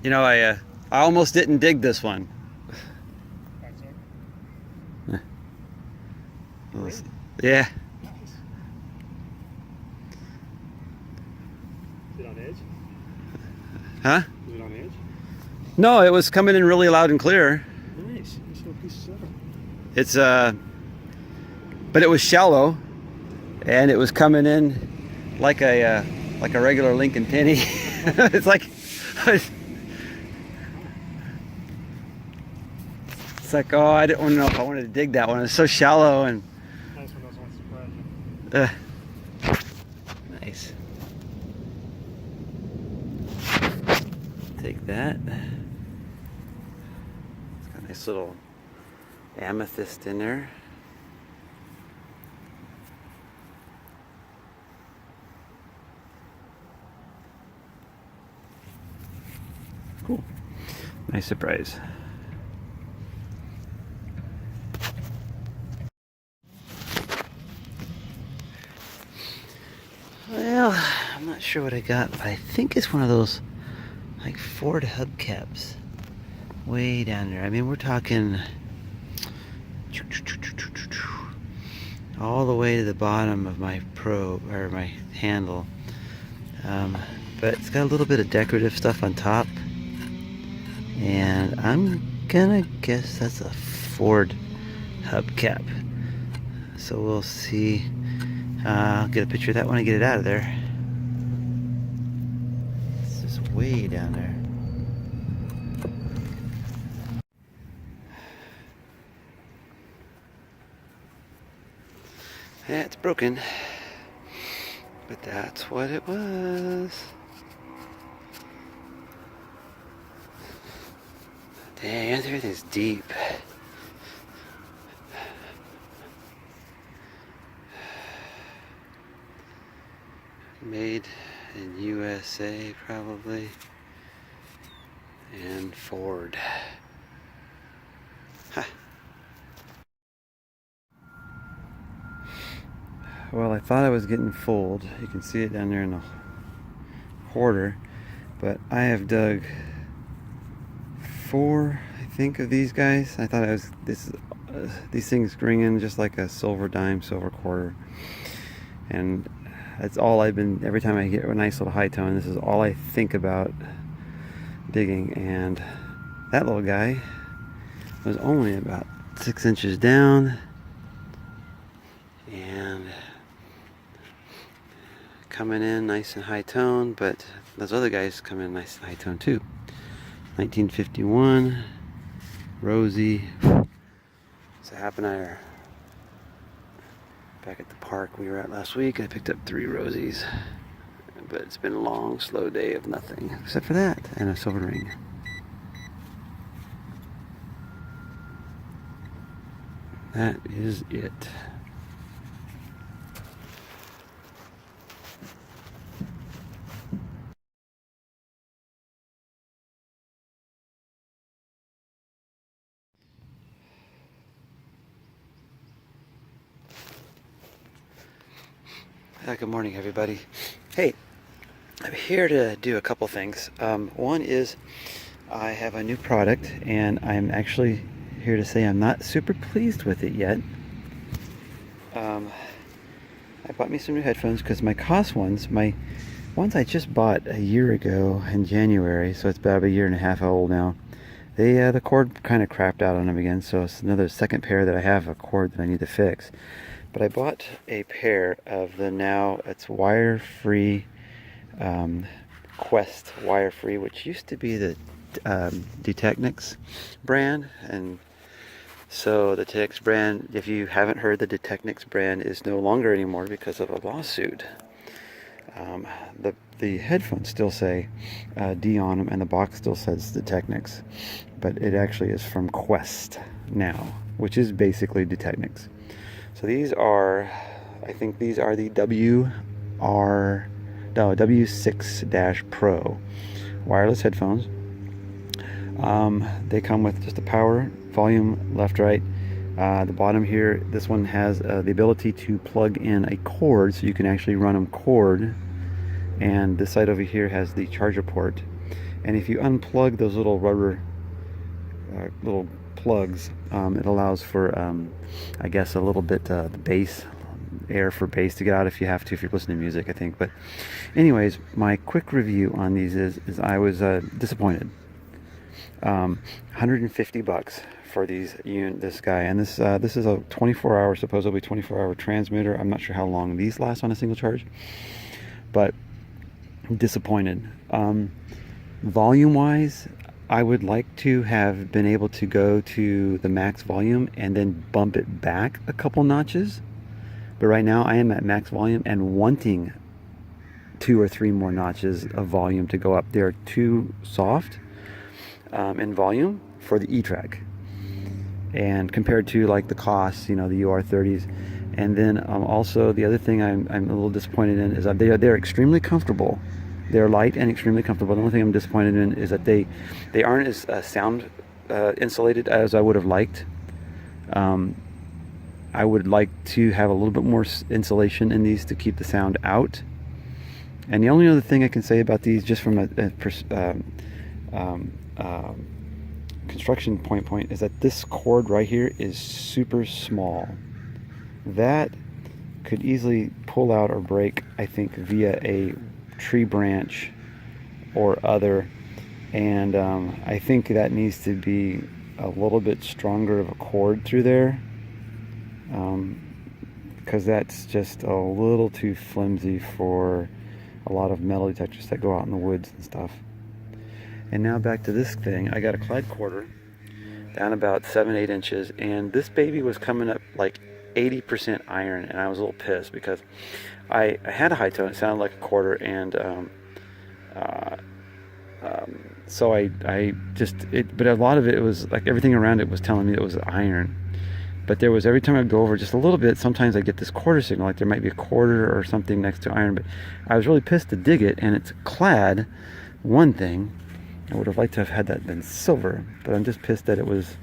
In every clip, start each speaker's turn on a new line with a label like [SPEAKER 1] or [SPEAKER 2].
[SPEAKER 1] You know, I almost didn't dig this one.
[SPEAKER 2] Really?
[SPEAKER 1] Yeah.
[SPEAKER 2] Nice. Is it on edge?
[SPEAKER 1] Huh?
[SPEAKER 2] Is it on edge?
[SPEAKER 1] No, it was coming in really loud and clear.
[SPEAKER 2] Nice. Nice little piece of silver.
[SPEAKER 1] It's but it was shallow, and it was coming in like a regular Lincoln penny. It's like it's like, oh, I didn't know if I wanted to dig that one. It's so shallow and
[SPEAKER 2] Nice when those ones surprise you.
[SPEAKER 1] nice. Take that. It's got a nice little amethyst in there. Cool. Nice surprise. Well, I'm not sure what I got, but I think it's one of those like Ford hubcaps way down there. I mean, we're talking all the way to the bottom of my probe or my handle. But it's got a little bit of decorative stuff on top, and I'm gonna guess that's a Ford hubcap. So we'll see. I'll get a picture of that when I get it out of there. It's just way down there. Yeah, it's broken, but that's what it was. Dang, everything's deep. Made in USA, probably, and Ford. Huh. Well, I thought I was getting fooled. You can see it down there in the hoarder, but I have dug 4, I think, of these guys. I thought it was these things ring in just like a silver dime, silver quarter, and that's all I've been. Every time I get a nice little high tone, this is all I think about digging. And that little guy was only about 6 inches down, and coming in nice and high tone, but those other guys come in nice and high tone too. 1951, Rosie. So Hap and I are back at the park we were at last week. I picked up 3 Rosies, but it's been a long, slow day of nothing except for that and a silver ring. That is it. Good morning, everybody. Hey, I'm here to do a couple things. One is I have a new product, and I'm actually here to say I'm not super pleased with it yet. I bought me some new headphones because my ones I just bought a year ago in January, so it's about a year and a half old now. The cord kind of crapped out on them again, so it's another second pair that I have a cord that I need to fix. But I bought a pair of it's wire-free, Quest wire-free, which used to be the Detechnix brand. And so the Detechnix brand, if you haven't heard, the Detechnix brand is no longer anymore because of a lawsuit. The headphones still say D on them, and the box still says Detechnix, but it actually is from Quest now, which is basically Detechnix. So these are, I think these are the W6 Pro wireless headphones. They come with just a power, volume, left, right. The bottom here, this one has the ability to plug in a cord, so you can actually run them cord. And this side over here has the charger port. And if you unplug those little rubber little plugs, it allows for I guess a little bit the bass air for bass to get out if you have to, if you're listening to music, I think. But anyways, my quick review on these is I was disappointed. 150 bucks for this guy, and this is a 24-hour, supposedly 24-hour transmitter. I'm not sure how long these last on a single charge, but disappointed. Volume wise, I would like to have been able to go to the max volume and then bump it back a couple notches, but right now I am at max volume and wanting 2 or 3 more notches of volume to go up. They're too soft in volume for the e-trac, and compared to like the costs, the UR30s. And then also the other thing I'm a little disappointed in is that they're extremely comfortable. They're light and extremely comfortable. The only thing I'm disappointed in is that they aren't as sound insulated as I would have liked. I would like to have a little bit more insulation in these to keep the sound out. And the only other thing I can say about these, just from a construction point, is that this cord right here is super small. That could easily pull out or break, I think, via a tree branch or other, and I think that needs to be a little bit stronger of a cord through there, because that's just a little too flimsy for a lot of metal detectors that go out in the woods and stuff. And now back to this thing. I got a Clyde quarter down about 7-8 inches, and this baby was coming up like 80% iron, and I was a little pissed because I had a high tone. It sounded like a quarter, and so but a lot of it was like everything around it was telling me it was iron. But there was, every time I'd go over just a little bit, sometimes I get this quarter signal, like there might be a quarter or something next to iron. But I was really pissed to dig it, and it's clad. One thing, I would have liked to have had that been silver, but I'm just pissed that it was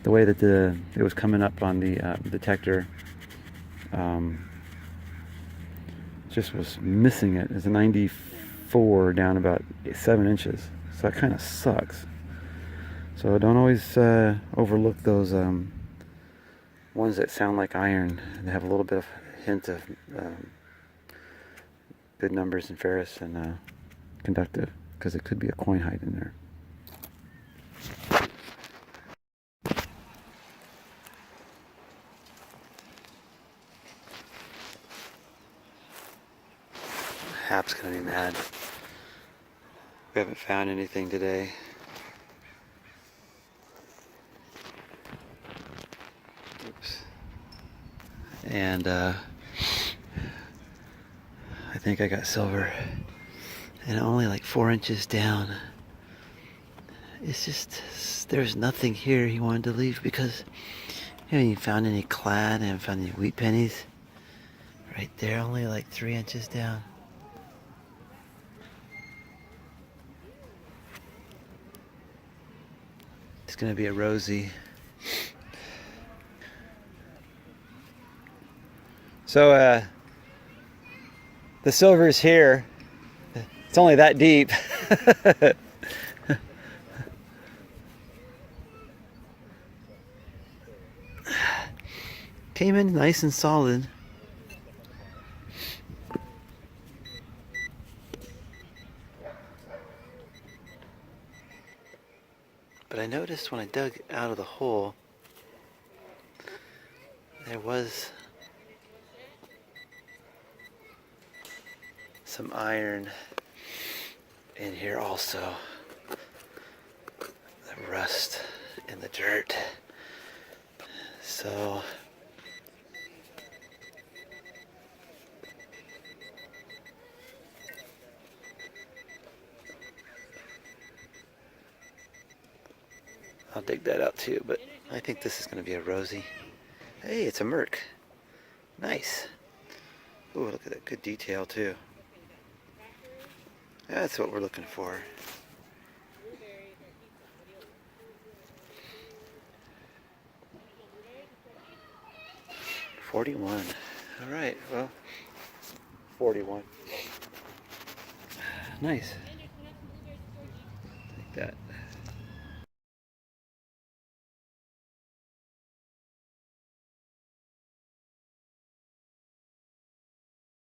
[SPEAKER 1] the way that it was coming up on the detector. Just was missing it. It's a 94 down about 7 inches, so that kind of sucks. So don't always overlook those ones that sound like iron. They have a little bit of hint of good numbers in ferrous and conductive, because it could be a coin hide in there. Hap's gonna be mad. We haven't found anything today. Oops. And I think I got silver, and only like 4 inches down. It's just, there's nothing here he wanted to leave, because he haven't even found any clad, I haven't found any wheat pennies. Right there, only like 3 inches down. It's gonna be a rosy. So the silver's here. It's only that deep. Came in nice and solid. But I noticed when I dug out of the hole, there was some iron in here also. The rust in the dirt. So I'll dig that out too, but I think this is going to be a rosy. Hey, it's a Merc. Nice. Ooh, look at that, good detail too. That's what we're looking for. $41. All right, well, 41. Nice. that.